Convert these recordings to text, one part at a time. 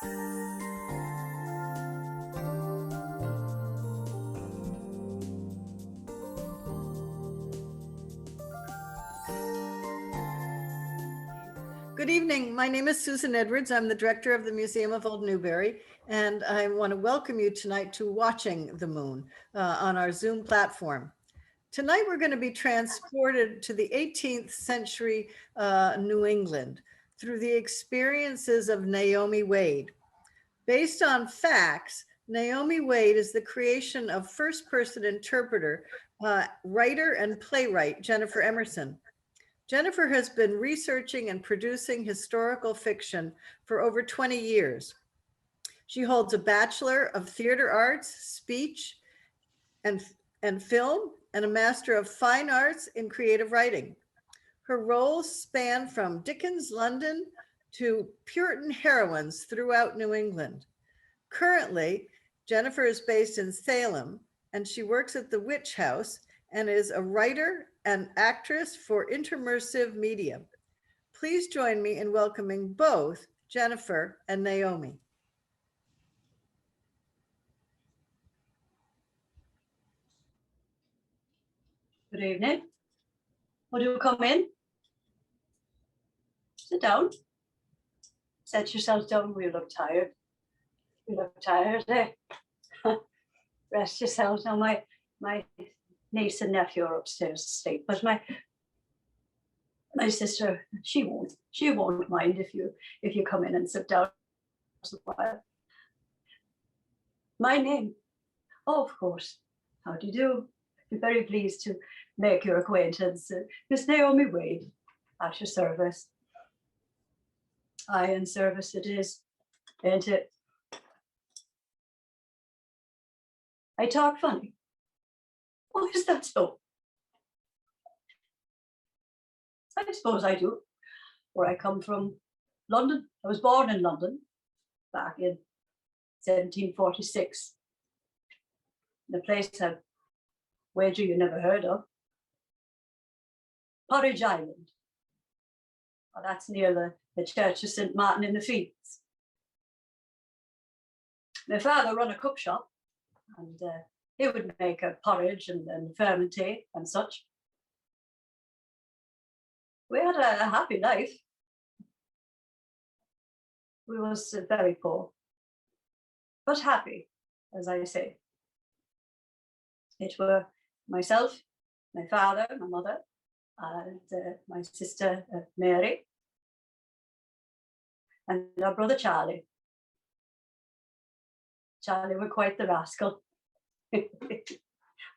Good evening. My name is Susan Edwards. I'm the director of the Museum of Old Newbury, and I want to welcome you tonight to Watching the Moon on our Zoom platform. Tonight, we're going to be transported to the 18th century New England through the experiences of Naomi Wade. Based on facts, Naomi Wade is the creation of first-person interpreter, writer, and playwright Jennifer Emerson. Jennifer has been researching and producing historical fiction for over 20 years. She holds a Bachelor of Theater Arts, Speech, and Film, and a Master of Fine Arts in Creative Writing. Her roles span from Dickens' London to Puritan heroines throughout New England. Currently, Jennifer is based in Salem, and she works at the Witch House and is a writer and actress for intermersive media. Please join me in welcoming both Jennifer and Naomi. Good evening. Would you come in? Sit down. Set yourself down. You look tired. You look tired, eh? Rest yourselves. Now, my niece and nephew are upstairs asleep, but my sister, she won't mind if you come in and sit down a while. My name, oh, of course. How do you do? I'm very pleased to make your acquaintance. Miss Naomi Wade, at your service. Aye, in service it is, ain't it? I talk funny. Oh, is that so? I suppose I do. Where I come from, London. I was born in London back in 1746. In a place I wager you never heard of. Porridge Island. Well, that's near the Church of St. Martin in the Fields. My father run a cook shop, and he would make a porridge and fermentate and such. We had a happy life. We was very poor, but happy, as I say. It were myself, my father, my mother, and my sister Mary, and our brother Charlie. Charlie were quite the rascal.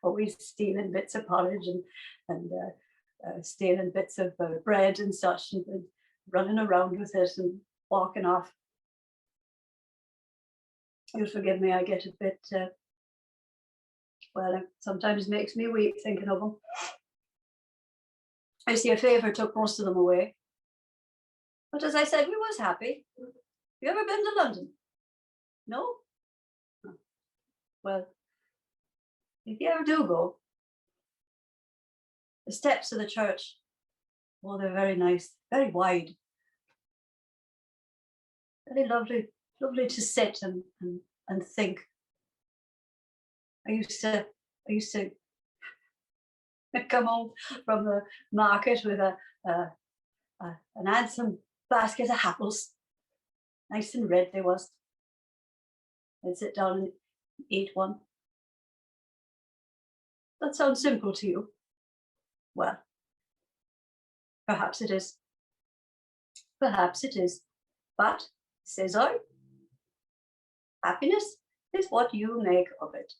Always stealing bits of porridge and stealing bits of bread and such, and running around with it and walking off. You'll forgive me, I get a bit, well, it sometimes makes me weep thinking of them. I see a favour took most of them away. But as I said, we was happy. You ever been to London? No? Well, if you ever do go, the steps of the church, oh, they're very nice, very wide. Very lovely, lovely to sit and think. I used to come home from the market with an handsome basket of apples, nice and red they was. I'd sit down and eat one. That sounds simple to you. Well, perhaps it is. Perhaps it is. But, says I, happiness is what you make of it.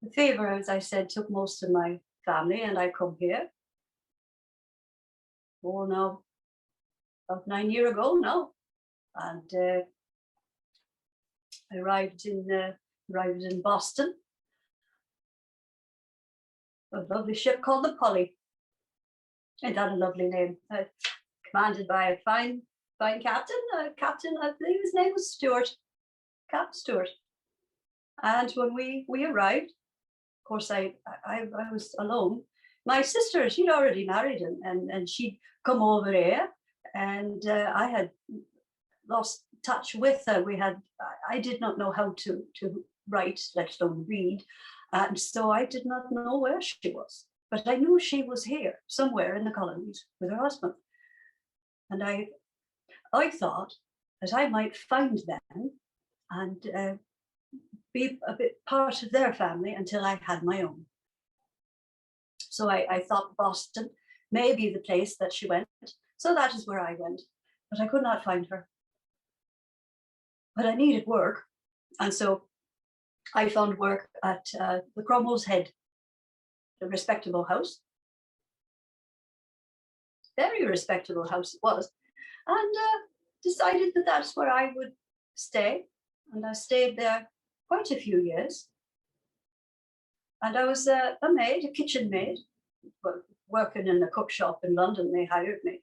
The favour, as I said, took most of my family, and I come here. Oh, now, about 9 years ago now. And I arrived in Boston. A lovely ship called the Polly. Ain't that a lovely name? Commanded by a fine captain. Captain, I believe his name was Stewart. Captain Stewart. And when we arrived, of course, I was alone. My sister, she'd already married him, and she'd come over here and I had lost touch with her. I did not know how to write, let alone read, and so I did not know where she was. But I knew she was here somewhere in the colonies with her husband, and I thought that I might find them and be a bit part of their family until I had my own. So I thought Boston may be the place that she went. So that is where I went, but I could not find her. But I needed work, and so I found work at the Cromwell's Head, a respectable house. Very respectable house it was, and decided that that's where I would stay. And I stayed there quite a few years. And I was a maid, a kitchen maid, working in a cook shop in London. They hired me,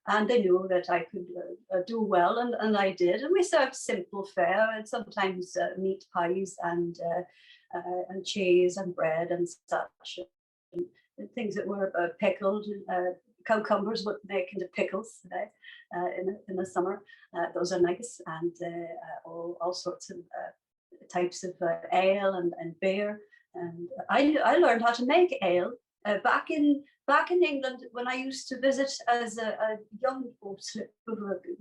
and they knew that I could do well, and I did. And we served simple fare, and sometimes meat pies and cheese and bread and such, and things that were pickled. Cucumbers would make into pickles in the summer. Those are nice, and all sorts of types of ale and beer. And I learned how to make ale back in England when I used to visit as a young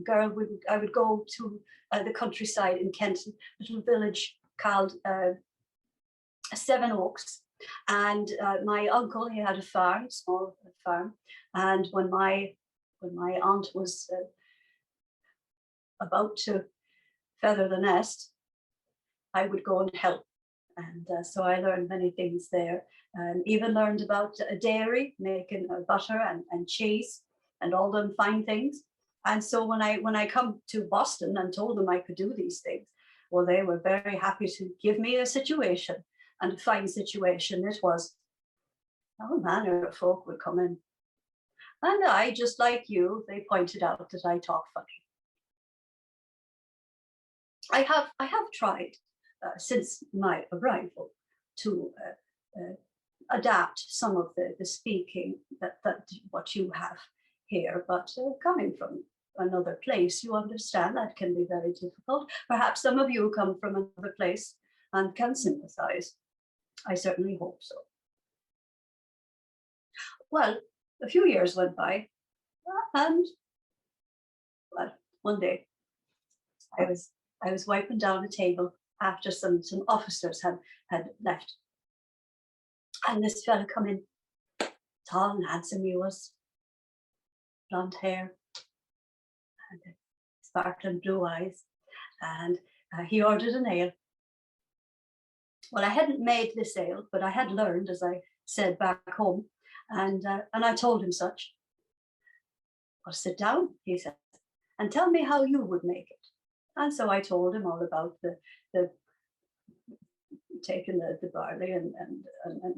girl. I would go to the countryside in Kent, a little village called Seven Oaks. And my uncle, he had a farm, small farm. And when my aunt was about to feather the nest, I would go and help. And so I learned many things there, and even learned about a dairy, making butter and cheese and all them fine things. And so when I come to Boston and told them I could do these things, well, they were very happy to give me a situation, and a fine situation it was. All manner of folk would come in. And I, just like you, they pointed out that I talk funny. I have tried since my arrival to adapt some of the speaking that what you have here, but coming from another place, you understand that can be very difficult. Perhaps some of you come from another place and can sympathize. I certainly hope so. Well, a few years went by, and well, one day I was wiping down a table after some officers had left, and this fella come in, tall and handsome he was, blonde hair and sparkling blue eyes, and he ordered an ale. Well, I hadn't made this ale, but I had learned, as I said, back home, and I told him such. Well, sit down, he said, and tell me how you would make it. And so I told him all about the taking the barley and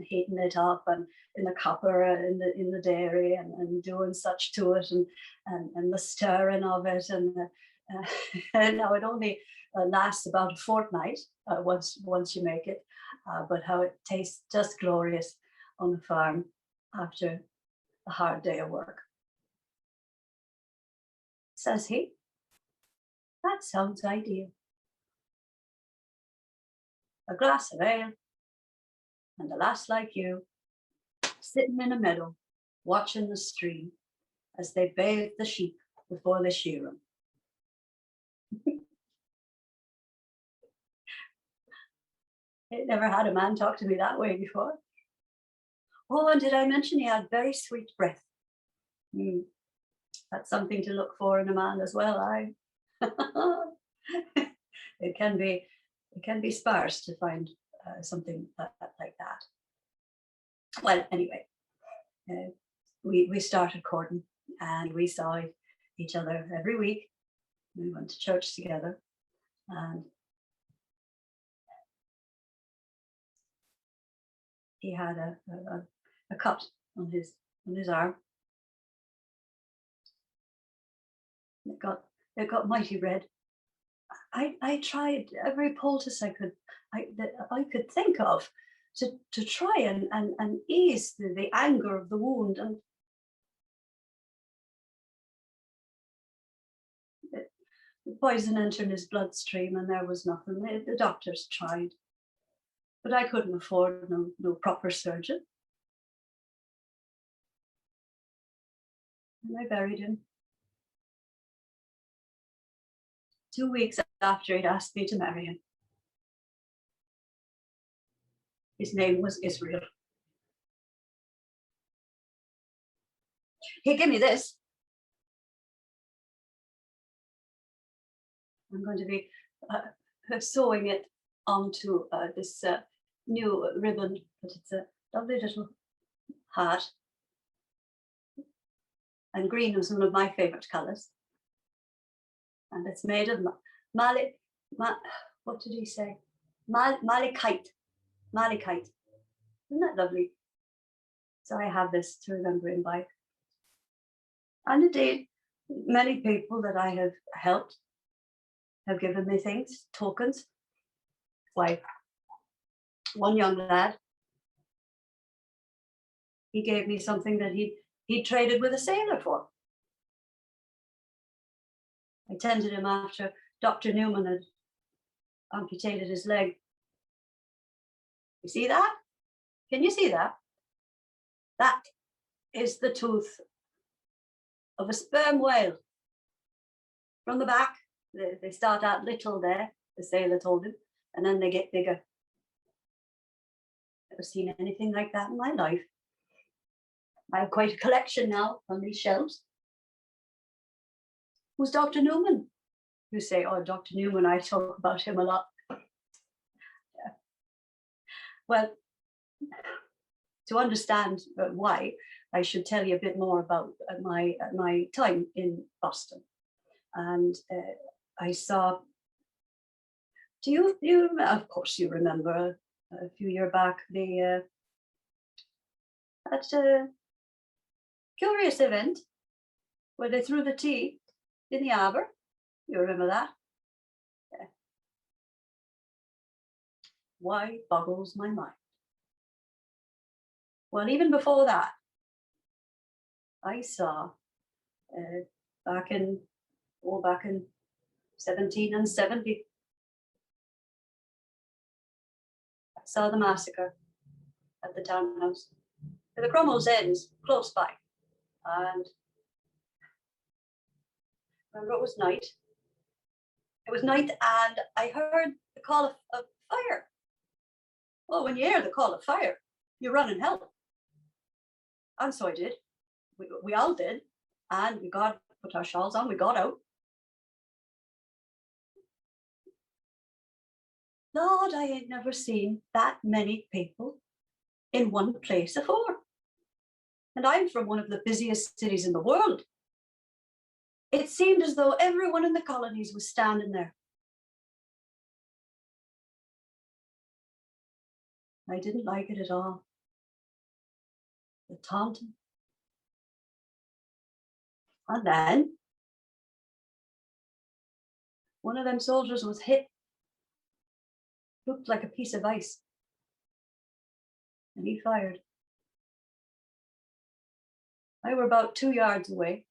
heating it up and in the copper in the dairy and doing such to it and the stirring of it and now it only lasts about a fortnight once you make it, but how it tastes just glorious on the farm after a hard day of work. Says he, that sounds ideal. A glass of ale, and a lass like you, sitting in a meadow, watching the stream as they bathe the sheep before they shear them. I never had a man talk to me that way before. Oh, and did I mention he had very sweet breath? That's something to look for in a man as well. It can be sparse to find something like that. Well, anyway, we started courting, and we saw each other every week. We went to church together, and he had a cut on his arm. It got mighty red. I tried every poultice I could think of to try and ease the anger of the wound, and The poison entered his bloodstream and there was nothing. The doctors tried, but I couldn't afford no proper surgeon. And I buried him. 2 weeks after he'd asked me to marry him. His name was Israel. He gave me this. I'm going to be sewing it onto this new ribbon, but it's a lovely little heart. And green was one of my favorite colors. And it's made of what did he say? Malachite. Malachite. Isn't that lovely? So I have this to remember him by. And indeed, many people that I have helped have given me things, tokens. Why, one young lad, he gave me something that he traded with a sailor for. I tended him after Dr. Newman had amputated his leg. You see that? Can you see that? That is the tooth of a sperm whale. From the back, they start out little there, the sailor told him, and then they get bigger. Never seen anything like that in my life. I have quite a collection now on these shelves. Who's Dr. Newman? You say, oh, Dr. Newman, I talk about him a lot. Yeah. Well, to understand why, I should tell you a bit more about my time in Boston. And I saw, do you of course you remember a few years back, that curious event where they threw the tea in the arbor. You remember that? Yeah. Why boggles my mind. Well, even before that, I saw back in 1770, I saw the massacre at the townhouse. The Cromwell's Ends, close by. And remember, it was night. It was night, and I heard the call of fire. Well, when you hear the call of fire, you run and help. And so I did. We all did. And we put our shawls on, we got out. Lord, I ain't never seen that many people in one place before. And I'm from one of the busiest cities in the world. It seemed as though everyone in the colonies was standing there. I didn't like it at all. The taunting. And then one of them soldiers was hit. Looked like a piece of ice. And he fired. I were about 2 yards away.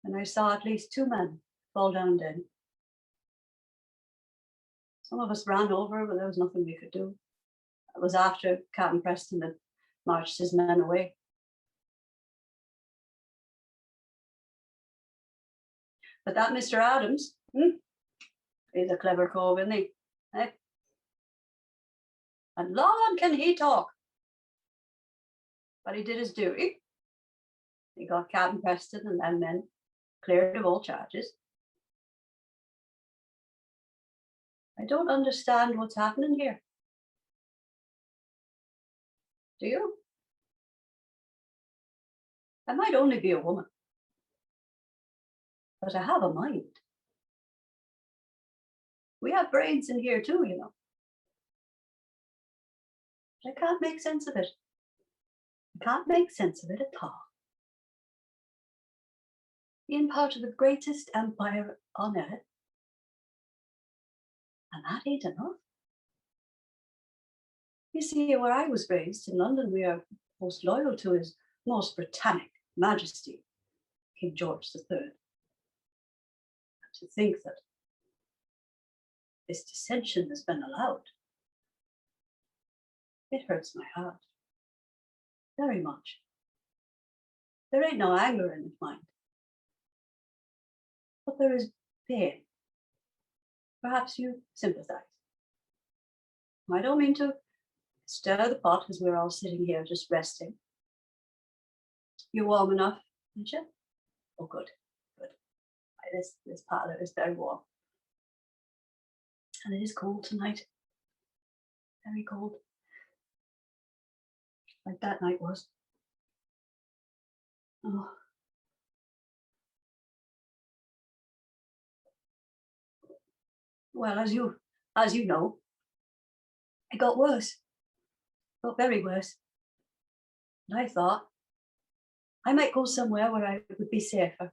And I saw at least 2 men fall down dead. Some of us ran over, but there was nothing we could do. It was after Captain Preston had marched his men away. But that Mr. Adams, he's a clever cove, isn't he? Eh? And Lord, can he talk? But he did his duty. He got Captain Preston and them men cleared of all charges. I don't understand what's happening here. Do you? I might only be a woman, but I have a mind. We have brains in here too, you know. But I can't make sense of it. I can't make sense of it at all. Being part of the greatest empire on earth, and that ain't enough. You see, where I was raised in London, we are most loyal to His Most Britannic Majesty, King George III. And to think that this dissension has been allowed, it hurts my heart very much. There ain't no anger in his mind, but there is pain. Perhaps you sympathize. I don't mean to stir the pot as we're all sitting here just resting. You're warm enough, aren't you? Oh, good, good. This parlour is very warm. And it is cold tonight. Very cold. Like that night was. Oh. Well, as you know, it got worse. It got very worse. And I thought I might go somewhere where I would be safer.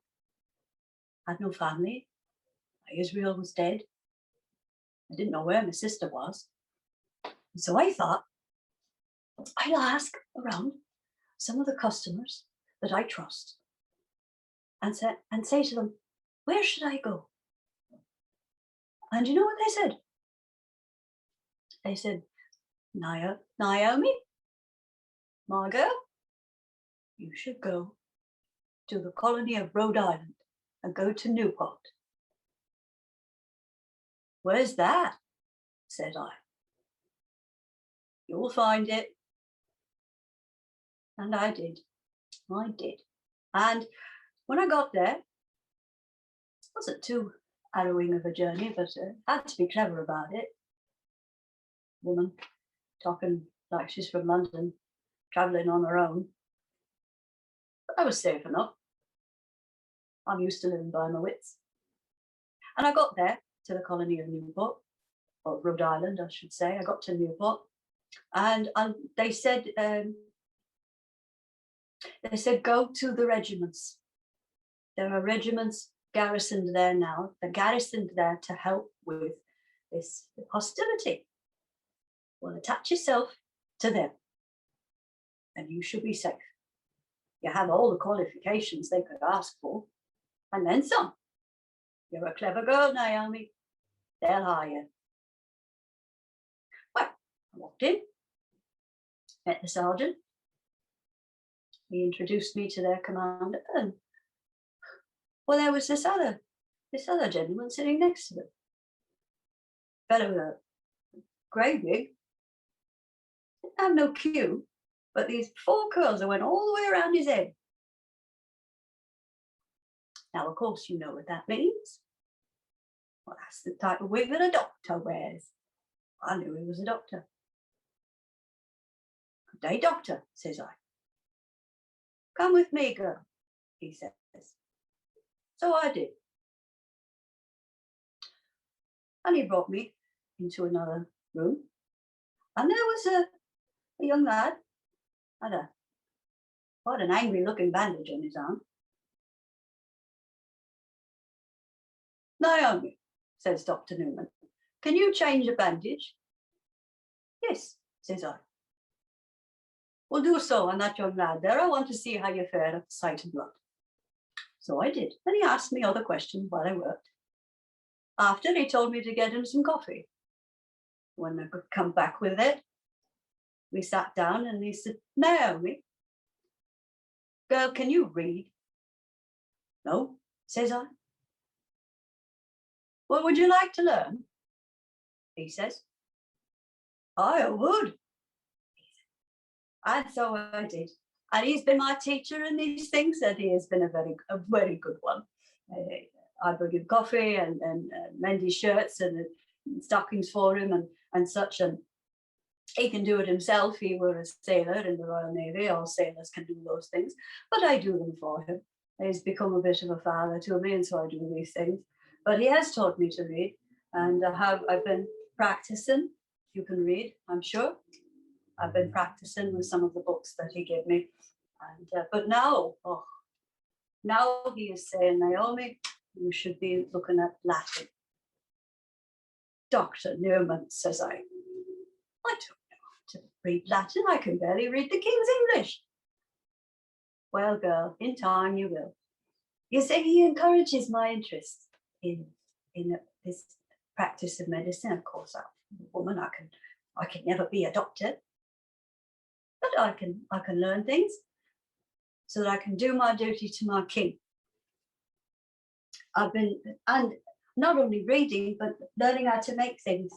I had no family. My Israel was dead. I didn't know where my sister was. And so I thought I'll ask around some of the customers that I trust and say to them, where should I go? And you know what they said? They said, Naomi, my girl, you should go to the colony of Rhode Island and go to Newport. Where's that? Said I. You'll find it. And I did. I did. And when I got there, it wasn't too harrowing of a journey, but I had to be clever about it. Woman talking like she's from London, traveling on her own. But I was safe enough. I'm used to living by my wits. And I got there to the colony of Newport, or Rhode Island, I should say. I got to Newport, and they said, go to the regiments. There are regiments garrisoned there now. They're garrisoned there to help with this hostility. Well, attach yourself to them, and you should be safe. You have all the qualifications they could ask for, and then some. You're a clever girl, Naomi. They'll hire you. Well, I walked in, met the sergeant. He introduced me to their commander, and well, there was this other gentleman sitting next to them. Fellow with a grey wig. Didn't have no queue, but these 4 curls that went all the way around his head. Now, of course, you know what that means. Well, that's the type of wig that a doctor wears. I knew he was a doctor. Good day, doctor, says I. Come with me, girl, he says. So I did. And he brought me into another room. And there was a young lad, had quite an angry looking bandage on his arm. Naomi, says Dr. Newman, can you change a bandage? Yes, says I. Well, do so on that young lad there. I want to see how you fare at the sight of blood. So I did. And he asked me other questions while I worked. After, he told me to get him some coffee. When I could come back with it, we sat down and he said, Naomi, girl, can you read? No, says I. Well, would you like to learn? He says. I would. And so I did. And he's been my teacher in these things, and he has been a very good one. I bring him coffee and mend his shirts and stockings for him and such. And he can do it himself. He were a sailor in the Royal Navy. All sailors can do those things, but I do them for him. He's become a bit of a father to me, and so I do these things. But he has taught me to read, and I've been practicing. You can read, I'm sure. I've been practicing with some of the books that he gave me. And but now he is saying, Naomi, you should be looking at Latin. Dr. Newman, says I don't know how to read Latin. I can barely read the King's English. Well, girl, in time you will. You see, he encourages my interest in this practice of medicine. Of course, I'm a woman, I can never be a doctor, but I can learn things so that I can do my duty to my king. I've been, and not only reading, but learning how to make things.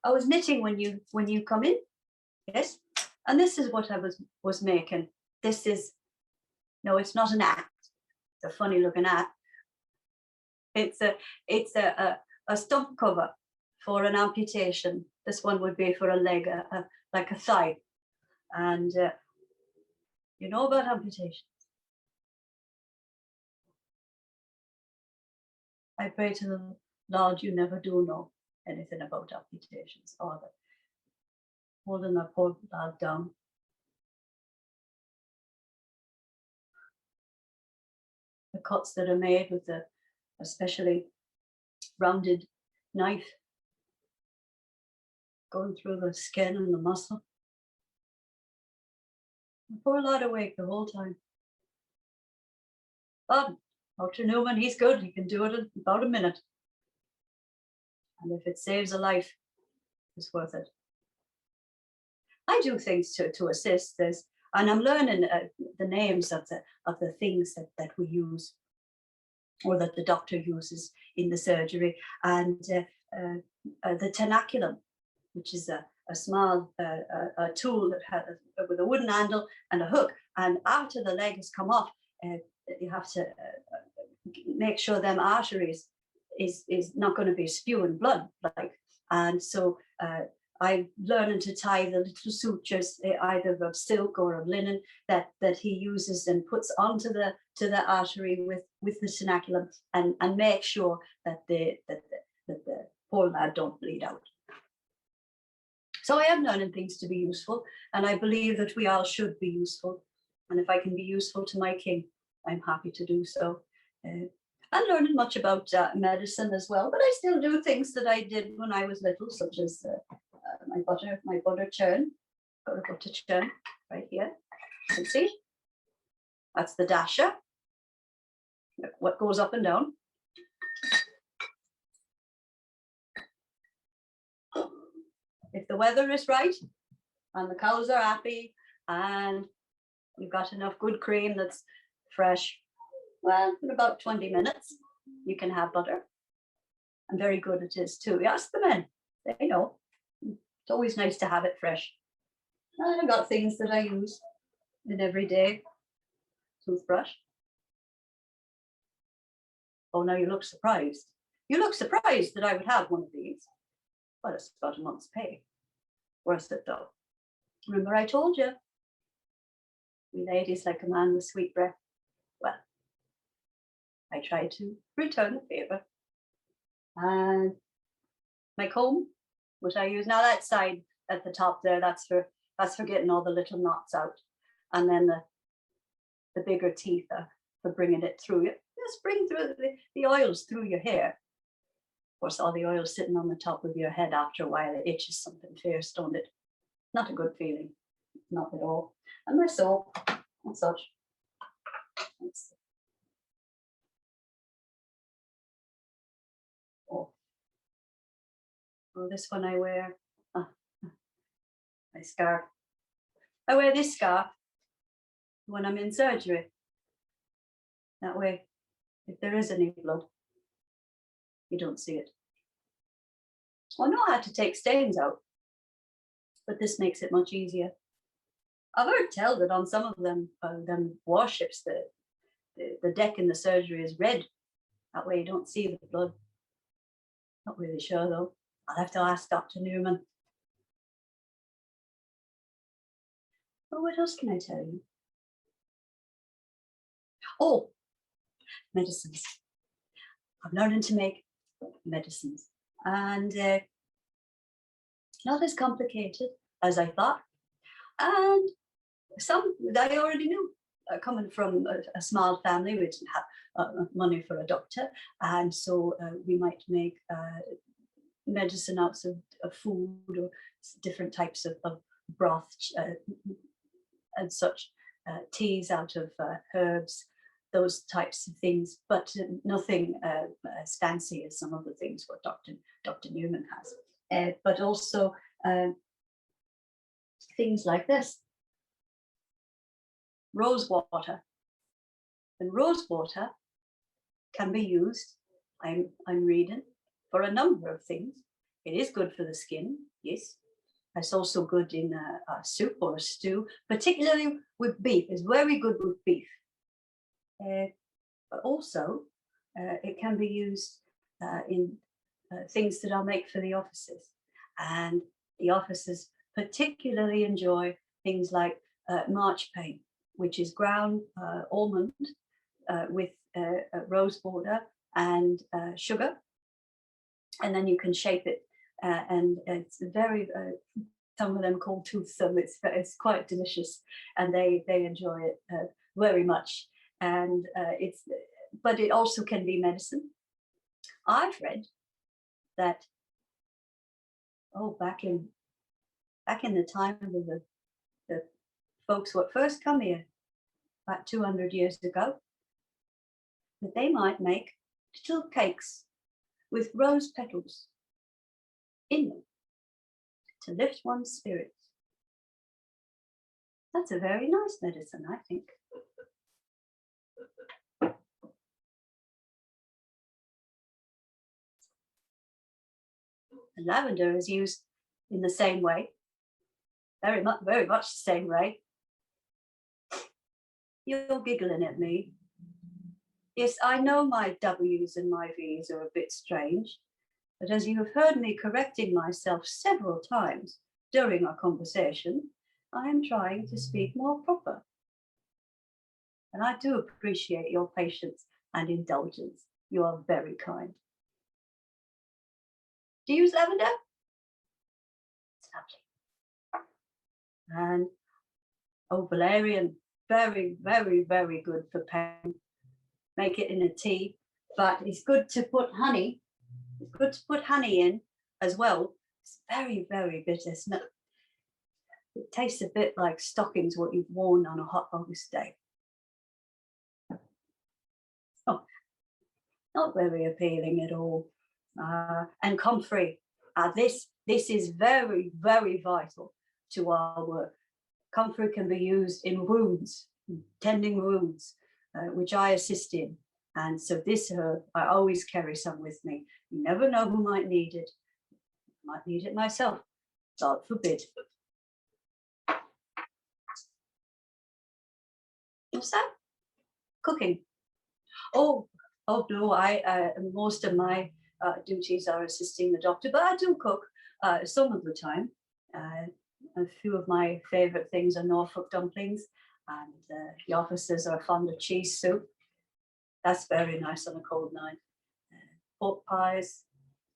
I was knitting when you come in, yes, and this is what I was making. This is, no, it's not an hat. It's a funny looking hat. It's a stump cover for an amputation. This one would be for a leg, like a thigh. And you know about amputations. I pray to the Lord you never do know anything about amputations or holding that poor lad down. The cuts that are made with a specially rounded knife going through the skin and the muscle. The poor lad awake the whole time. But Dr. Newman, he's good. He can do it in about a minute. And if it saves a life, it's worth it. I do things to assist this, and I'm learning the names of the things that we use, or that the doctor uses in the surgery, and the tenaculum, which is a small a tool that has with a wooden handle and a hook, and after the leg has come off, you have to make sure them arteries is not going to be spewing blood, like, and so I'm learning to tie the little sutures, either of silk or of linen, that he uses and puts onto the artery with the tenaculum, and make sure that the poor lad don't bleed out. So I am learning things to be useful, and I believe that we all should be useful. And if I can be useful to my king, I'm happy to do so. I'm learning much about medicine as well, but I still do things that I did when I was little, such as my butter churn. Got a butter churn right here. You can see that's the dasher. Look what goes up and down. If the weather is right and the cows are happy and you've got enough good cream that's fresh, well, in about 20 minutes, you can have butter. And very good it is too. You ask the men, they know. It's always nice to have it fresh. And I've got things that I use in everyday toothbrush. Oh, now you look surprised. You look surprised that I would have one of these. Well, it's about a month's pay. Worth it though. Remember I told you, we ladies like a man with sweet breath. Well, I try to return the favor. And my comb, which I use now, that side at the top there, that's for getting all the little knots out. And then the bigger teeth are for bringing it through. Just bring through the oils through your hair. Of course, all the oil sitting on the top of your head after a while, it itches something fierce, don't it? Not a good feeling, not at all. And my soap and such. Oh, this one I wear. My scarf. I wear this scarf when I'm in surgery. That way, if there is any blood, you don't see it. I know how to take stains out, but this makes it much easier. I've heard tell that on some of them warships, the deck in the surgery is red. That way you don't see the blood. Not really sure though. I'll have to ask Dr. Newman. Well, what else can I tell you? Oh, medicines. I'm learning to make medicines, and not as complicated as I thought. And some that I already knew, coming from a small family, we didn't have money for a doctor, and so we might make medicine out of food or different types of broth and such, teas out of herbs, those types of things, but nothing as fancy as some of the things what Dr. Newman has. But also things like this. Rose water. And rose water can be used, I'm reading, for a number of things. It is good for the skin, yes. It's also good in a soup or a stew, particularly with beef. It's very good with beef. But also, it can be used in things that I'll make for the offices. And the offices particularly enjoy things like marchpane, which is ground almond with rose water and sugar. And then you can shape it. And it's very, some of them call tooth thumb. It's quite delicious, and they enjoy it very much. And but it also can be medicine. I've read that, back in the time of the folks what first come here, about 200 years ago, that they might make little cakes with rose petals in them to lift one's spirits. That's a very nice medicine, I think. And lavender is used in the same way, very much the same way. You're giggling at me. Yes, I know my W's and my V's are a bit strange, but as you have heard me correcting myself several times during our conversation, I am trying to speak more proper. And I do appreciate your patience and indulgence. You are very kind. Do you use lavender? It's lovely. And valerian, very, very, very good for pain. Make it in a tea, but it's good to put honey. It's good to put honey in as well. It's very, very bitter. It tastes a bit like stockings, what you've worn on a hot August day. Oh, not very appealing at all. And comfrey. This is very, very vital to our work. Comfrey can be used in wounds, tending wounds, which I assist in. And so this herb, I always carry some with me. You never know who might need it. I might need it myself. God forbid. What's that? Cooking. Oh no, most of my duties are assisting the doctor, but I do cook some of the time. A few of my favorite things are Norfolk dumplings, and the officers are fond of cheese soup. That's very nice on a cold night. Pork pies,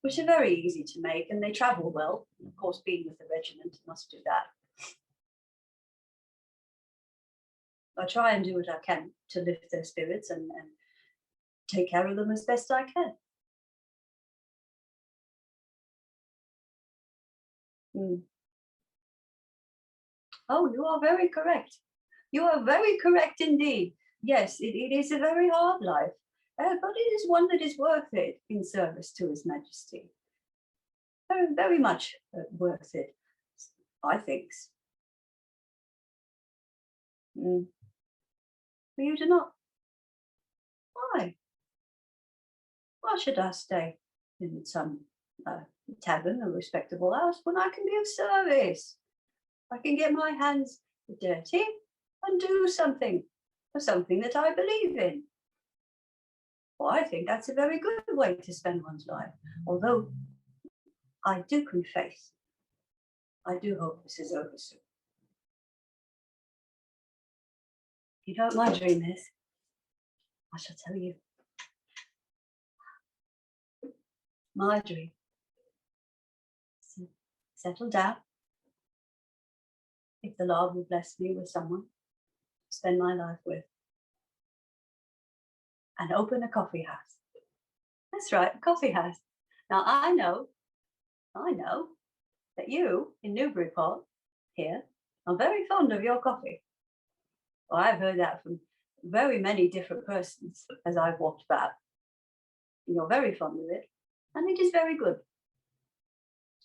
which are very easy to make, and they travel well. Of course, being with the regiment, must do that. I try and do what I can to lift their spirits and take care of them as best I can. Oh, you are very correct. You are very correct indeed. Yes, it is a very hard life, but it is one that is worth it in service to His Majesty. Very, very much worth it, I think. But you do not. Why? Why should I stay in some tavern or respectable house when I can be of service? I can get my hands dirty and do something for something that I believe in. Well, I think that's a very good way to spend one's life. Although I do confess, I do hope this is over soon. You know what my dream is? I shall tell you. My dream is to settle down, if the Lord will bless me with someone to spend my life with, and open a coffee house. That's right, a coffee house. Now I know that you in Newburyport here are very fond of your coffee. Well, I've heard that from very many different persons as I've walked about. You're very fond of it, and it is very good.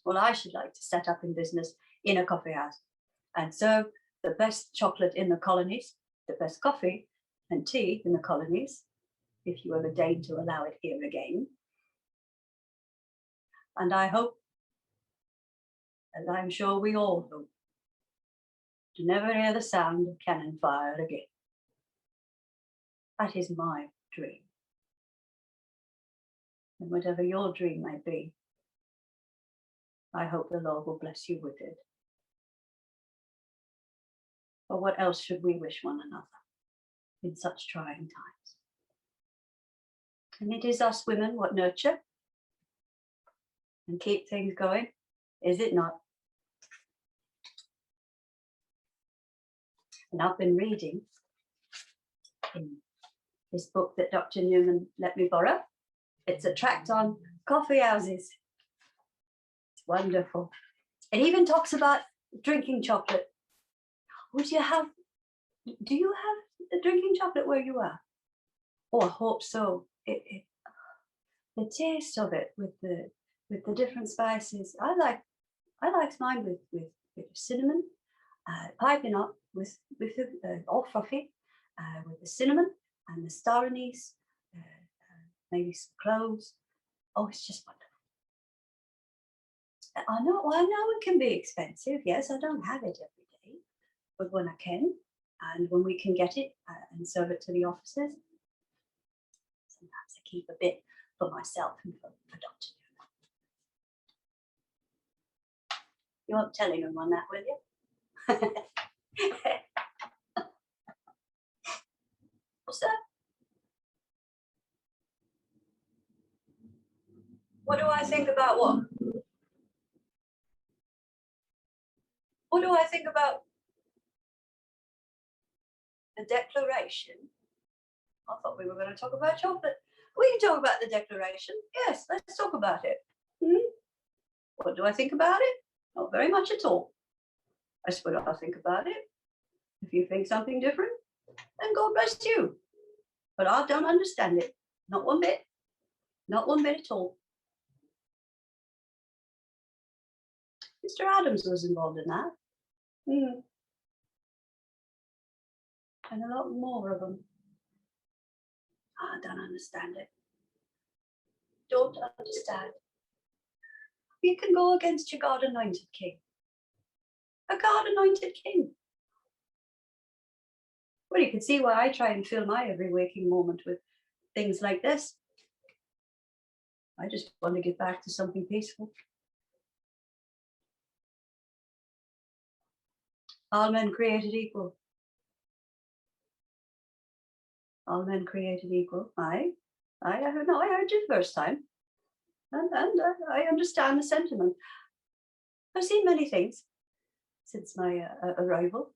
Well, I should like to set up in business in a coffee house and serve the best chocolate in the colonies, the best coffee and tea in the colonies, if you ever deign to allow it here again. And I hope, as I'm sure we all hope, to never hear the sound of cannon fire again. That is my dream. And whatever your dream may be, I hope the Lord will bless you with it. For what else should we wish one another in such trying times? And it is us women what nurture and keep things going, is it not? And I've been reading in this book that Dr. Newman let me borrow. It's a tract on coffee houses. It's wonderful. It even talks about drinking chocolate. Do you have the drinking chocolate where you are? Oh, I hope so. The taste of it with the different spices. I like mine with cinnamon, piping up with all frothy, with the cinnamon and the star anise, maybe some cloves. Oh, it's just wonderful. I know it can be expensive. Yes, I don't have it every day, but when I can, and when we can get it and serve it to the officers, sometimes I keep a bit for myself and for Dr. Newman. You won't tell anyone that, will you? What's that? What do I think about what? What do I think about the Declaration? I thought we were going to talk about chocolate. We can talk about the Declaration. Yes, let's talk about it. What do I think about it? Not very much at all. That's what I think about it. If you think something different, then God bless you. But I don't understand it. Not one bit. Not one bit at all. Mr. Adams was involved in that. And a lot more of them. I don't understand it. Don't understand. You can go against your God-anointed king. A God-anointed king. Well, you can see why I try and fill my every waking moment with things like this. I just want to get back to something peaceful. All men created equal. All men created equal. I heard you the first time. And I understand the sentiment. I've seen many things since my arrival.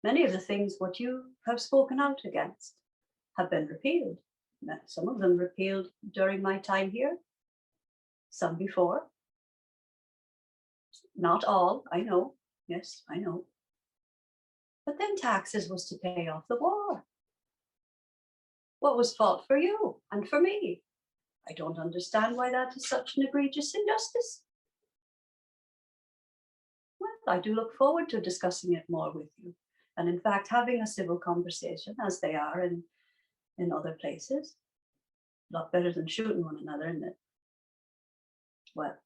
Many of the things what you have spoken out against have been repealed. Some of them repealed during my time here, some before. Not all, I know. Yes, I know. But then taxes was to pay off the war. What was fought for you and for me? I don't understand why that is such an egregious injustice. Well, I do look forward to discussing it more with you. And in fact, having a civil conversation, as they are in other places. A lot better than shooting one another, isn't it? Well,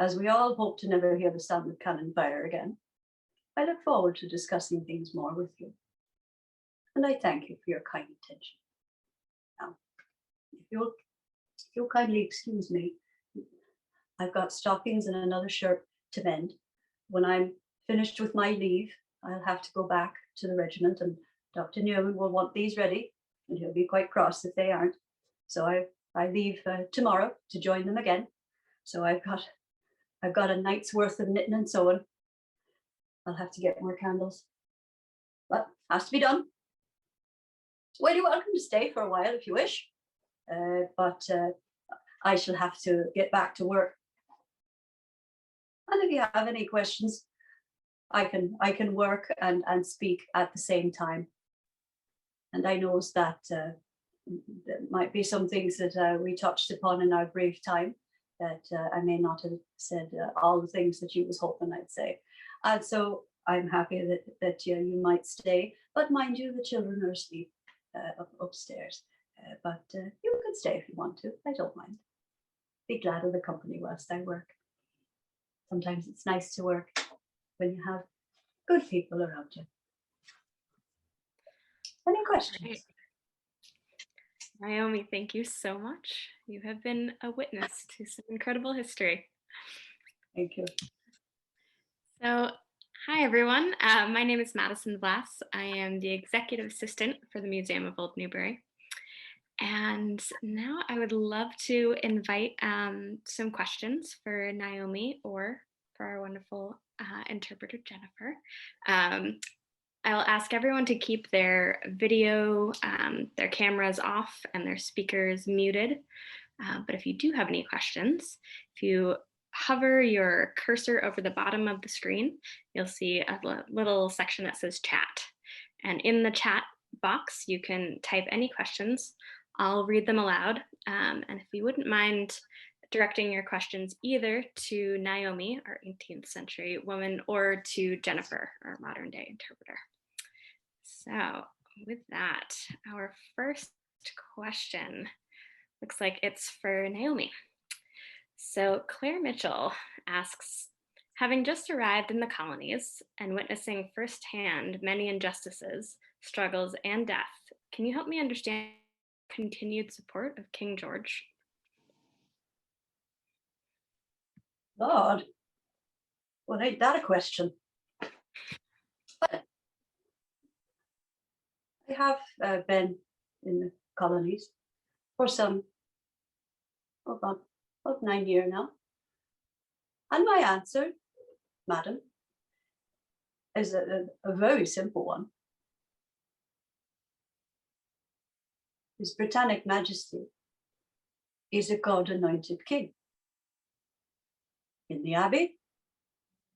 as we all hope to never hear the sound of cannon fire again, I look forward to discussing things more with you. And I thank you for your kind attention. Now, if you'll kindly excuse me, I've got stockings and another shirt to mend. When I'm finished with my leave, I'll have to go back to the regiment, and Dr. Newman will want these ready, and he'll be quite cross if they aren't. So I leave tomorrow to join them again. So I've got a night's worth of knitting and sewing. I'll have to get more candles, but has to be done. Well, you're welcome to stay for a while if you wish, but I shall have to get back to work. And if you have any questions, I can work and speak at the same time. And I know that there might be some things that we touched upon in our brief time that I may not have said all the things that you was hoping I'd say. And so I'm happy that you might stay, but mind you, the children are asleep upstairs. But you can stay if you want to. I don't mind. Be glad of the company whilst I work. Sometimes it's nice to work when you have good people around you. Any questions? Right. Naomi, thank you so much. You have been a witness to some incredible history. Thank you. So, hi everyone. My name is Madison Vlass. I am the executive assistant for the Museum of Old Newbury. And now I would love to invite some questions for Naomi or for our wonderful interpreter, Jennifer. I'll ask everyone to keep their video, their cameras off and their speakers muted. But if you do have any questions, if you hover your cursor over the bottom of the screen, you'll see a little section that says chat. And in the chat box, you can type any questions. I'll read them aloud. And if you wouldn't mind directing your questions either to Naomi, our 18th century woman, or to Jennifer, our modern day interpreter. So with that, our first question looks like it's for Naomi. So Claire Mitchell asks, having just arrived in the colonies and witnessing firsthand many injustices, struggles, and death, can you help me understand continued support of King George? Lord, well, ain't that a question? But I have been in the colonies for some, about 9 years now. And my answer, madam, is a very simple one. His Britannic Majesty is a God-anointed king. In the Abbey,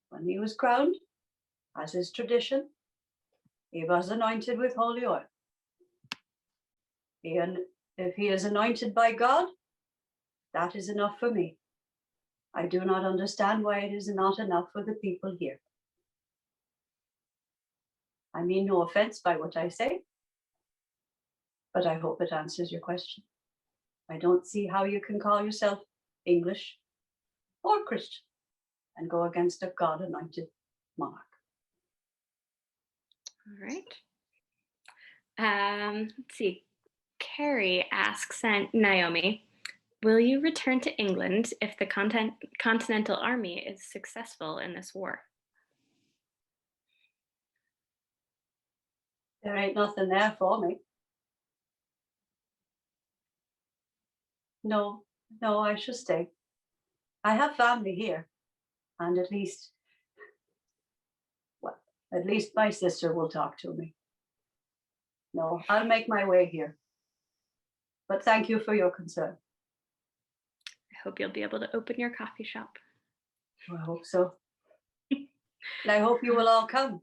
when he was crowned, as is tradition, he was anointed with holy oil. If he is anointed by God, that is enough for me. I do not understand why it is not enough for the people here. I mean no offense by what I say, but I hope it answers your question. I don't see how you can call yourself English or Christian and go against a God-anointed monarch. All right. Let's see. Carrie asks Naomi, will you return to England if the Continental Army is successful in this war? There ain't nothing there for me. No, I should stay. I have family here, and at least my sister will talk to me. No, I'll make my way here. But thank you for your concern. I hope you'll be able to open your coffee shop. I hope so. And I hope you will all come.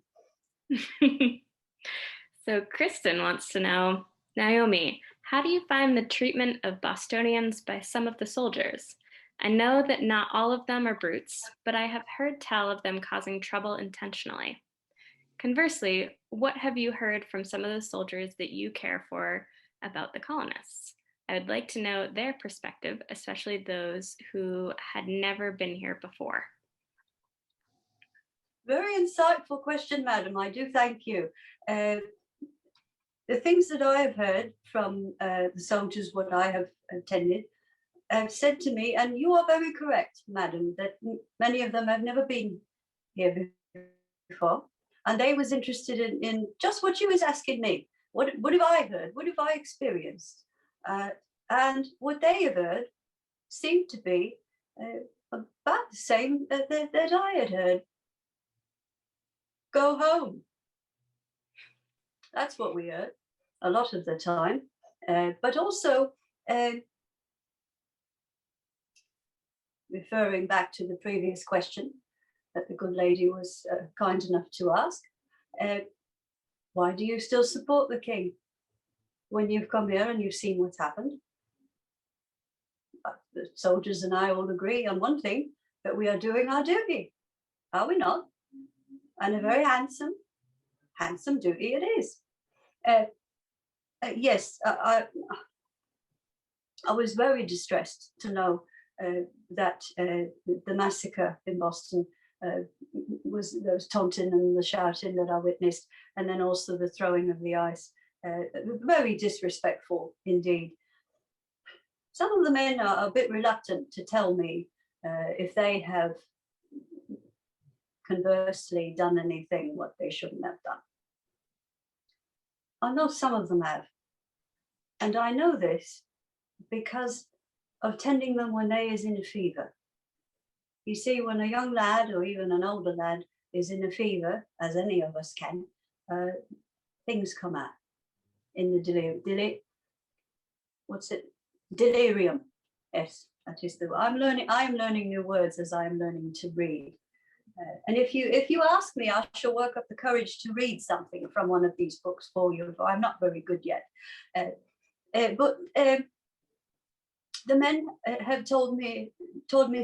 So Kristen wants to know, Naomi, how do you find the treatment of Bostonians by some of the soldiers? I know that not all of them are brutes, but I have heard tell of them causing trouble intentionally. Conversely, what have you heard from some of the soldiers that you care for about the colonists? I would like to know their perspective, especially those who had never been here before. Very insightful question, madam. I do thank you. The things that I have heard from the soldiers, what I have attended, have said to me, and you are very correct, madam, that many of them have never been here before. And they was interested in just what you was asking me. What have I heard? What have I experienced? And what they have heard seemed to be about the same that I had heard. Go home. That's what we heard a lot of the time. But also, referring back to the previous question, that the good lady was kind enough to ask. Why do you still support the king when you've come here and you've seen what's happened? The soldiers and I all agree on one thing, that we are doing our duty, are we not? And a very handsome duty it is. Yes, I was very distressed to know that the massacre in Boston was those taunting and the shouting that I witnessed, and then also the throwing of the ice. Very disrespectful indeed. Some of the men are a bit reluctant to tell me if they have conversely done anything what they shouldn't have done. I know some of them have. And I know this because of tending them when they is in a fever. You see, when a young lad or even an older lad is in a fever, as any of us can, things come out in the delirium. Yes, that is the word. I am learning new words as I am learning to read. And if you ask me, I shall work up the courage to read something from one of these books for you. I'm not very good yet. But the men have told me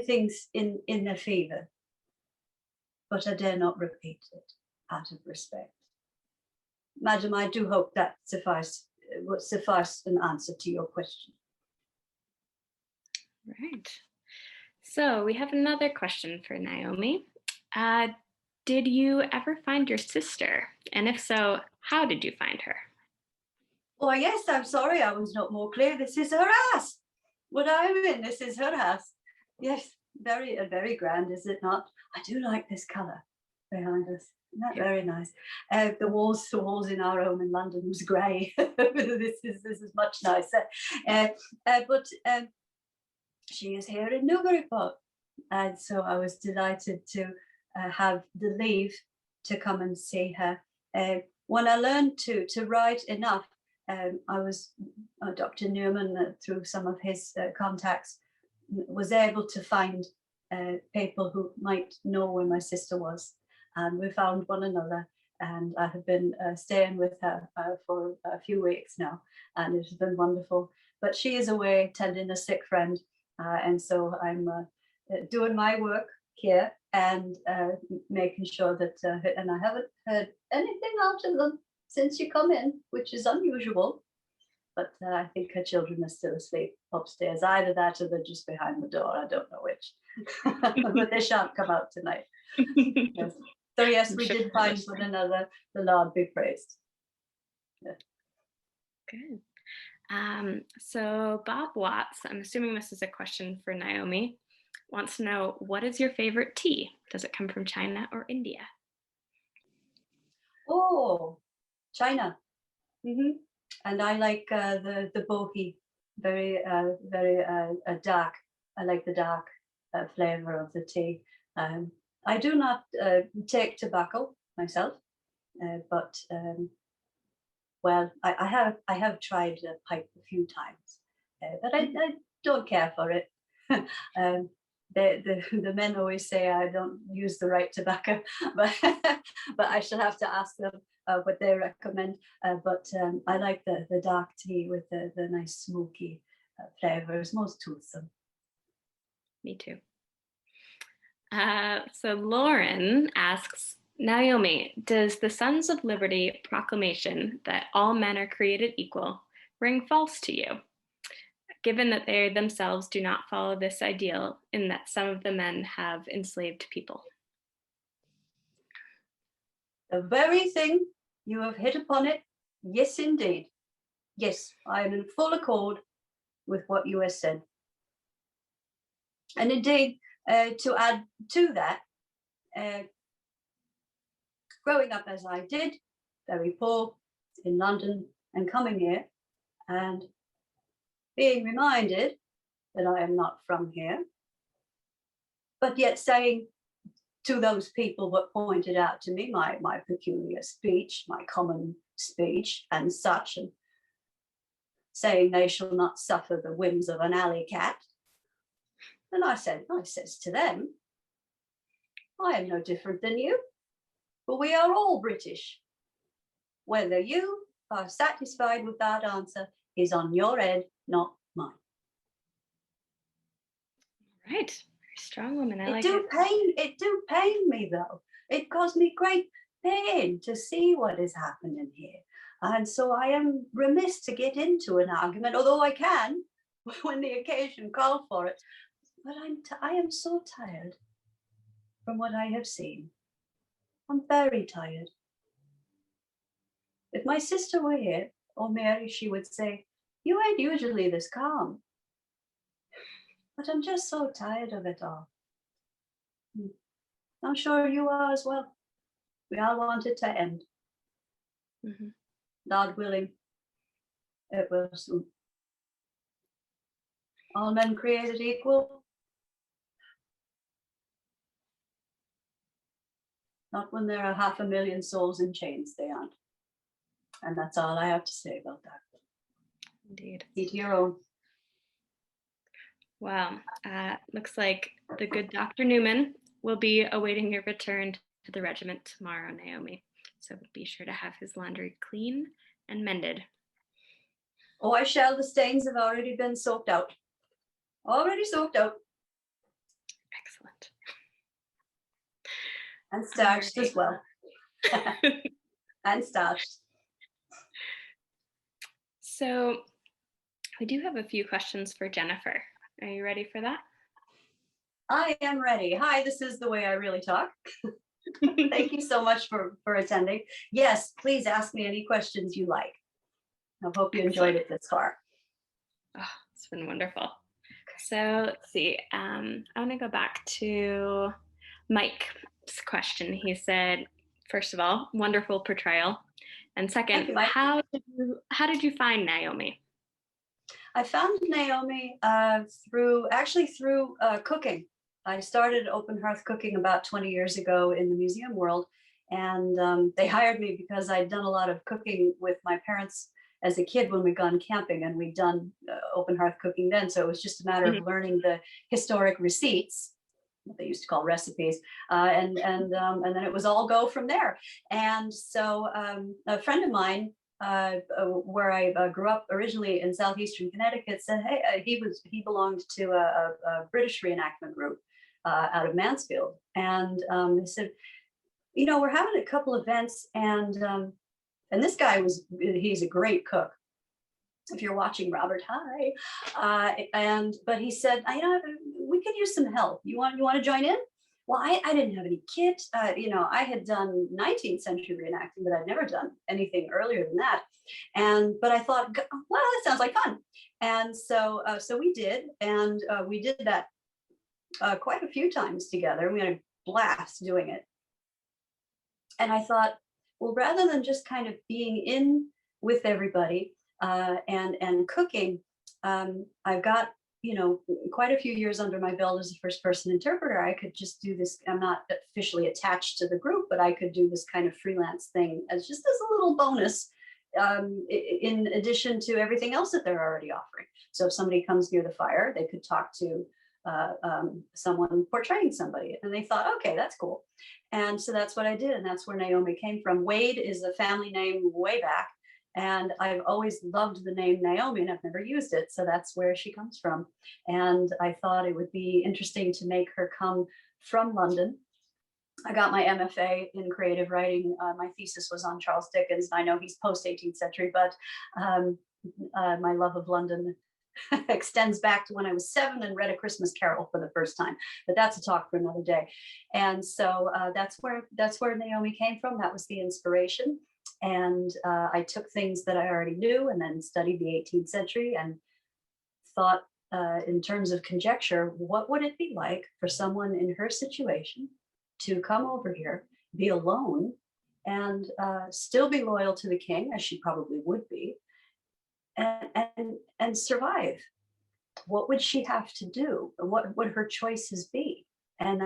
things in their fever, but I dare not repeat it out of respect. Madam, I do hope that will suffice an answer to your question. Right. So we have another question for Naomi. Did you ever find your sister? And if so, how did you find her? Oh, yes, I'm sorry I was not more clear. This is her house. What I'm in, this is her house. Yes, very, very grand, is it not? I do like this colour behind us. Isn't that very nice? The walls in our home in London was grey. This is much nicer. But she is here in Newburyport. And so I was delighted to have the leave to come and see her. When I learned to write enough, Dr. Newman, through some of his contacts, was able to find people who might know where my sister was. And we found one another, and I have been staying with her for a few weeks now, and it has been wonderful. But she is away tending a sick friend, and so I'm doing my work here and making sure that, and I haven't heard anything out of them since you come in, which is unusual, but I think her children are still asleep upstairs. Either that or they're just behind the door. I don't know which, but they shan't come out tonight. Yes. So yes, we did find one another. The Lord be praised. Yeah. Good. So Bob Watts, I'm assuming this is a question for Naomi, wants to know, what is your favorite tea? Does it come from China or India? Oh, China. And I like the bohi, very dark. I like the dark flavor of the tea. I do not take tobacco myself, but well, I have tried a pipe a few times, but I don't care for it. The men always say I don't use the right tobacco, but I shall have to ask them what they recommend. But I like the dark tea with the nice smoky flavors, most toothsome. Me too. So Lauren asks, Naomi, does the Sons of Liberty proclamation that all men are created equal ring false to you, given that they themselves do not follow this ideal in that some of the men have enslaved people? The very thing, you have hit upon it. Yes, indeed. Yes, I am in full accord with what you have said. And indeed, to add to that, growing up as I did, very poor in London, and coming here and being reminded that I am not from here, but yet saying to those people what pointed out to me my peculiar speech, my common speech and such, and saying they shall not suffer the whims of an alley cat. And I says to them, I am no different than you, but we are all British. Whether you are satisfied with that answer is on your head, not mine. Right. Very strong woman. I It like do it. pain me though. It caused me great pain to see what is happening here. And so I am remiss to get into an argument, although I can when the occasion calls for it. But I am so tired from what I have seen. I'm very tired. If my sister were here, or Mary, she would say, you ain't usually this calm. But I'm just so tired of it all. I'm sure you are as well. We all want it to end. Mhm. God willing, it will soon. All men created equal. Not when there are 500,000 souls in chains, they aren't. And that's all I have to say about that. Indeed. Eat your own. Well, looks like the good Dr. Newman will be awaiting your return to the regiment tomorrow, Naomi. So be sure to have his laundry clean and mended. Oh, I shall. The stains have already been soaked out. Already soaked out. Excellent. And starched Alright. as well. And starched. So we do have a few questions for Jennifer. Are you ready for that? I am ready. Hi, this is the way I really talk. Thank you so much for attending. Yes, please ask me any questions you like. I hope you enjoyed it this far. Oh, it's been wonderful. So let's see. I want to go back to Mike's question. He said, first of all, wonderful portrayal. And second, Thank you, Mike. how did you find Naomi? I found Naomi through cooking. I started open hearth cooking about 20 years ago in the museum world, and they hired me because I'd done a lot of cooking with my parents as a kid when we'd gone camping, and we'd done open hearth cooking then. So it was just a matter of learning the historic receipts, what they used to call recipes, and then it was all go from there. And so a friend of mine where I grew up originally in southeastern Connecticut said, hey, he belonged to a British reenactment group out of Mansfield, and he said, you know, we're having a couple events, and this guy he's a great cook. If you're watching, Robert, hi. But he said, you know, we could use some help. You want to join in? Well, I didn't have any kit. You know, I had done 19th century reenacting, but I'd never done anything earlier than that. But I thought, well, that sounds like fun. And so we did, and we did that quite a few times together. We had a blast doing it. And I thought, well, rather than just kind of being in with everybody and cooking, I've got, you know, quite a few years under my belt as a first person interpreter. I could just do this. I'm not officially attached to the group, but I could do this kind of freelance thing as a little bonus in addition to everything else that they're already offering. So if somebody comes near the fire, they could talk to someone portraying somebody, and they thought, okay, that's cool. And so that's what I did, and that's where Naomi came from. Wade is a family name way back, and I've always loved the name Naomi, and I've never used it, so that's where she comes from. And I thought it would be interesting to make her come from London. I got my MFA in creative writing. My thesis was on Charles Dickens. I know he's post 18th century, but my love of London extends back to when I was 7 and read A Christmas Carol for the first time. But that's a talk for another day. And so that's where Naomi came from. That was the inspiration. And I took things that I already knew and then studied the 18th century and thought in terms of conjecture, what would it be like for someone in her situation to come over here, be alone, and still be loyal to the king, as she probably would be, and survive? What would she have to do? What would her choices be? And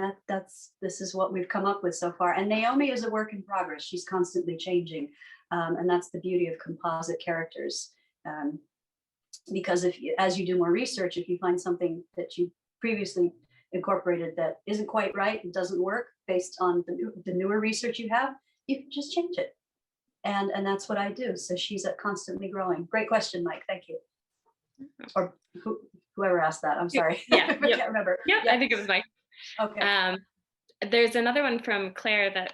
this is what we've come up with so far. And Naomi is a work in progress. She's constantly changing. And that's the beauty of composite characters. Because as you do more research, if you find something that you previously incorporated that isn't quite right and doesn't work based on the newer research you have, you can just change it. And that's what I do. So she's constantly growing. Great question, Mike. Thank you. Or whoever asked that. I'm sorry. Yeah, I can't remember. Yeah, I think it was Mike. Okay. There's another one from Claire that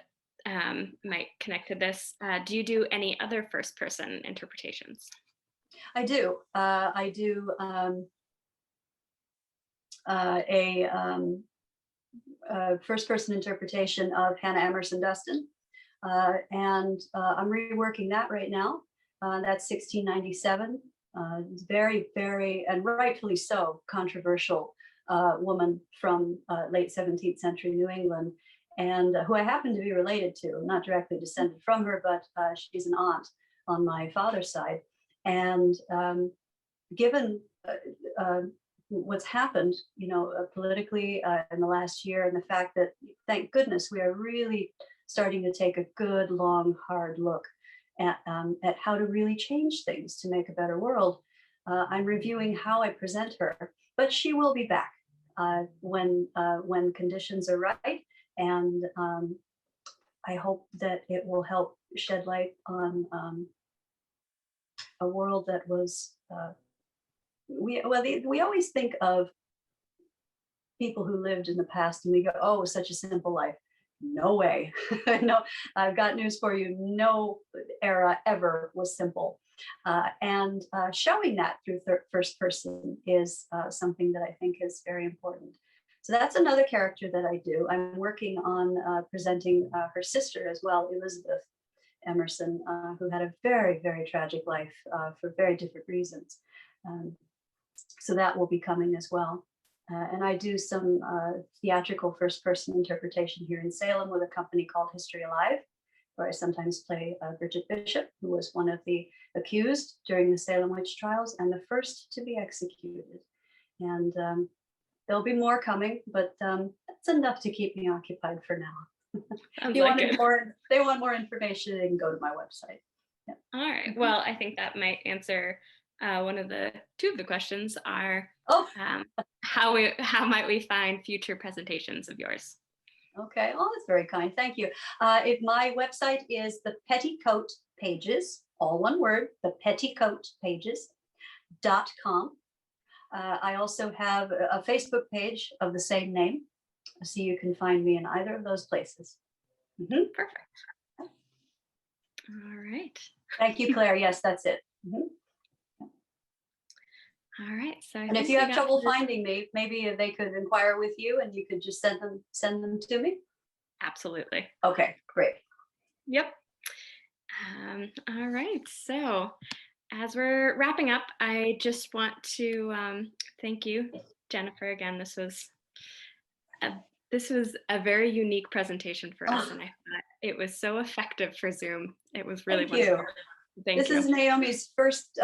might connect to this. Do you do any other first person interpretations? I do. I do a first person interpretation of Hannah Emerson Dustin. And I'm reworking that right now. That's 1697. It's very, very, and rightfully so, controversial woman from late 17th century New England, and who I happen to be related to. I'm not directly descended from her, but she's an aunt on my father's side. And given what's happened, politically in the last year, and the fact that, thank goodness, we are really starting to take a good, long, hard look at how to really change things to make a better world. I'm reviewing how I present her, but she will be back when conditions are right, and I hope that it will help shed light on a world that was. We always think of people who lived in the past, and we go, "Oh, such a simple life." No way. No, I've got news for you. No era ever was simple. And showing that through first person is something that I think is very important. So that's another character that I do. I'm working on presenting her sister as well, Elizabeth Emerson, who had a very, very tragic life for very different reasons. So that will be coming as well. And I do some theatrical first-person interpretation here in Salem with a company called History Alive, where I sometimes play Bridget Bishop, who was one of the accused during the Salem witch trials and the first to be executed. And there'll be more coming, but that's enough to keep me occupied for now. If you they want more information, they can go to my website. Yeah. All right. Well, I think that might answer two of the questions are, how might we find future presentations of yours? Okay, well, that's very kind. Thank you. If my website is the Petticoat Pages, all one word, the petticoatpages.com. I also have a Facebook page of the same name, so you can find me in either of those places. Mm-hmm. Perfect. All right. Thank you, Claire. Yes, that's it. Mm-hmm. All right. So, and if you have trouble finding me, maybe they could inquire with you, and you could just send them to me. Absolutely. Okay, great. Yep. All right. So, as we're wrapping up, I just want to thank you, Jennifer. Again, this was a very unique presentation for us, and I thought it was so effective for Zoom. It was really wonderful. This is Naomi's first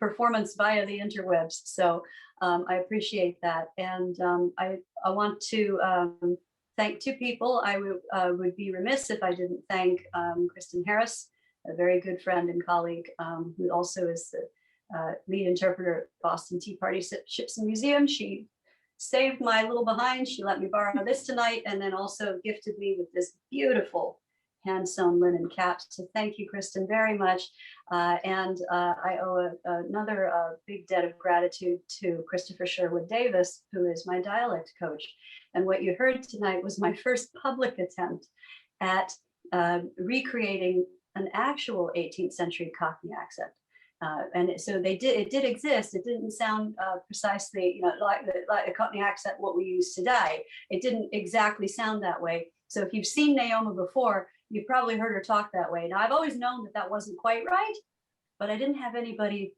performance via the interwebs, so I appreciate that. And I want to thank two people. I would be remiss if I didn't thank Kristen Harris, a very good friend and colleague, who also is the lead interpreter at Boston Tea Party Ships and Museum. She saved my little behind. She let me borrow this tonight, and then also gifted me with this beautiful hand-sewn linen cap. So thank you, Kristen, very much. And I owe another big debt of gratitude to Christopher Sherwood Davis, who is my dialect coach. And what you heard tonight was my first public attempt at recreating an actual 18th century Cockney accent. And so it did exist. It didn't sound precisely, like a Cockney accent, what we use today. It didn't exactly sound that way. So if you've seen Naomi before, you've probably heard her talk that way. Now, I've always known that wasn't quite right, but I didn't have anybody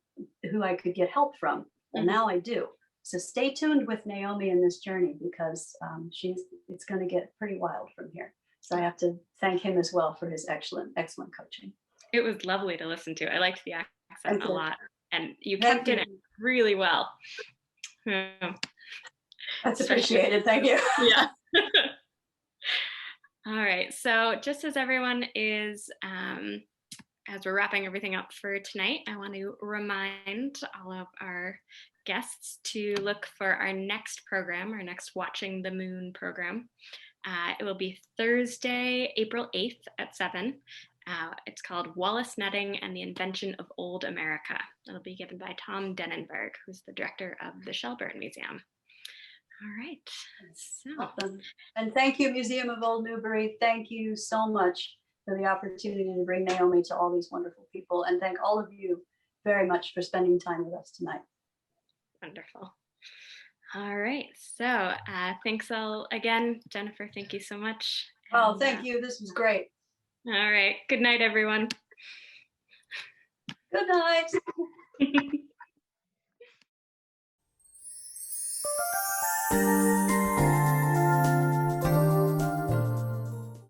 who I could get help from. Well, now I do. So stay tuned with Naomi in this journey, because it's going to get pretty wild from here. So I have to thank him as well for his excellent coaching. It was lovely to listen to. I liked the accent a lot, and you kept it really well. That's appreciated. Thank you. Yeah. All right. So just as everyone is as we're wrapping everything up for tonight, I want to remind all of our guests to look for our next program, our next Watching the Moon program. It will be Thursday, April 8th at 7. It's called Wallace Nutting and the Invention of Old America. It'll be given by Tom Denenberg, who's the director of the Shelburne Museum. All right. So. Awesome. And thank you, Museum of Old Newbury. Thank you so much for the opportunity to bring Naomi to all these wonderful people. And thank all of you very much for spending time with us tonight. Wonderful. All right. So thanks all again. Jennifer, thank you so much. Oh, thank you. This was great. All right. Good night, everyone. Good night.